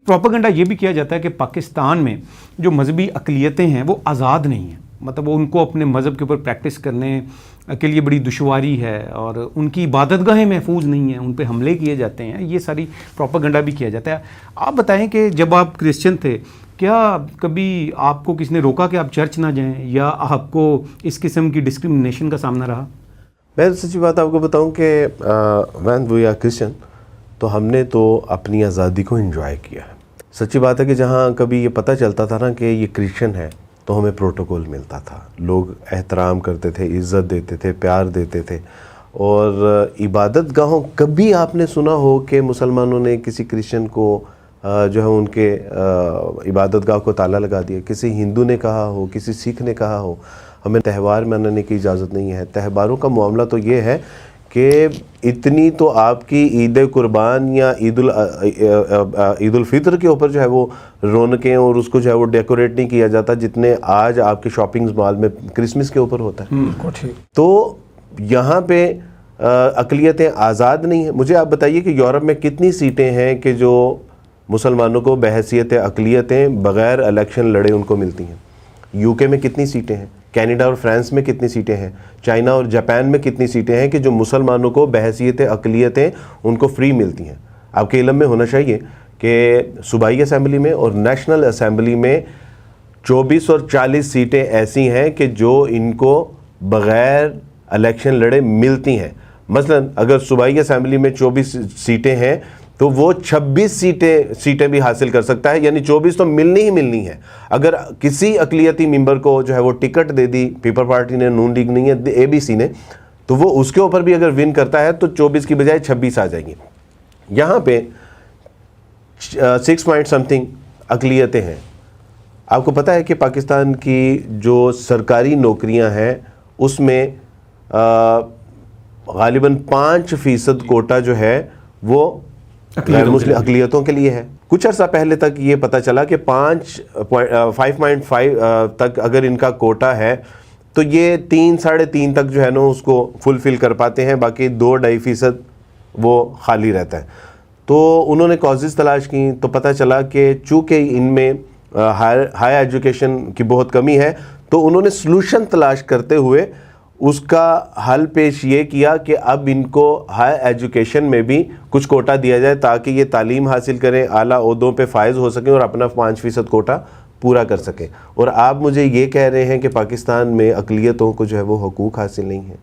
Propaganda ये भी किया जाता है कि पाकिस्तान में जो मजहबी अक़लियतें हैं वो आज़ाद नहीं हैं, मतलब वो उनको अपने मज़हब के ऊपर प्रैक्टिस करने के लिए बड़ी दुश्वारी है और उनकी इबादतगाहें महफूज नहीं हैं, उन पे हमले किए जाते हैं। ये सारी प्रोपेगेंडा भी किया जाता है। आप बताएं कि जब आप क्रिश्चियन थे, क्या कभी आपको किसी ने रोका कि आप चर्च ना जाएं, या आपको इस किस्म की डिस्क्रिमिनेशन का सामना रहा? मैं सच्ची बात आपको बताऊं कि व्हेन वी आर क्रिश्चियन, तो हमने तो अपनी आज़ादी को एंजॉय किया है। सच्ची बात है कि जहाँ कभी ये पता चलता था ना कि ये क्रिश्चियन है, तो हमें प्रोटोकॉल मिलता था, लोग एहतराम करते थे, इज़्ज़त देते थे, प्यार देते थे। और इबादत गाहों, कभी आपने सुना हो कि मुसलमानों ने किसी क्रिश्चियन को जो है उनके इबादत गाह को ताला लगा दिया? किसी हिंदू ने कहा हो, किसी सिख ने कहा हो हमें त्यौहार मनाने की इजाज़त नहीं है? त्यौहारों का मामला तो ये है कि इतनी तो आपकी ईद कुर्बान या ईद उल फितर के ऊपर जो है वो रौनकें और उसको जो है वो डेकोरेट नहीं किया जाता जितने आज आपके शॉपिंग मॉल में क्रिसमस के ऊपर होता है। तो यहाँ पे अक़लियतें आज़ाद नहीं हैं। मुझे आप बताइए कि यूरोप में कितनी सीटें हैं कि जो मुसलमानों को बहैसियत अक़लियतें बग़ैर इलेक्शन लड़े उनको मिलती हैं? यूके में कितनी सीटें हैं? कनाडा और फ्रांस में कितनी सीटें हैं? चाइना और जापान में कितनी सीटें हैं कि जो मुसलमानों को बहैसियत अक़लियतें उनको फ्री मिलती हैं? आपके इल्म में होना चाहिए कि सूबाई असम्बली में और नेशनल असम्बली में 24 और 40 सीटें ऐसी हैं कि जो इनको बग़ैर इलेक्शन लड़े मिलती हैं। मसलन अगर सूबाई असम्बली में 24 सीटें हैं तो वो 26 सीटें भी हासिल कर सकता है, यानी 24 तो मिलनी ही मिलनी है। अगर किसी अक़लियती मेंबर को जो है वो टिकट दे दी, पीपल पार्टी ने, नून लीग नहीं है, एबीसी ने, तो वो उसके ऊपर भी अगर विन करता है तो 24 की बजाय 26 आ जाएंगी। यहाँ पे 6 पॉइंट समथिंग अक़लियतें हैं। आपको पता है कि पाकिस्तान की जो सरकारी नौकरियाँ हैं उसमें गालिबन 5% कोटा जो है वो गैर मुस्लिम अक़लियतों के लिए है। कुछ अर्सा पहले तक ये पता चला कि 5.5 तक अगर इनका कोटा है तो ये 3-3.5 तक जो है ना उसको फुलफ़िल कर पाते हैं, बाकी 2-2.5% वो खाली रहता है। तो उन्होंने कॉजेज़ तलाश की तो पता चला कि चूँकि इनमें हाई एजुकेशन की बहुत कमी है, तो उन्होंने सलूशन तलाश करते हुए उसका हल पेश ये किया कि अब इनको हाई एजुकेशन में भी कुछ कोटा दिया जाए ताकि ये तालीम हासिल करें, आला ओहदों पे फायज हो सकें और अपना 5% कोटा पूरा कर सकें। और आप मुझे ये कह रहे हैं कि पाकिस्तान में अक़लियतों को जो है वो हकूक़ हासिल नहीं है।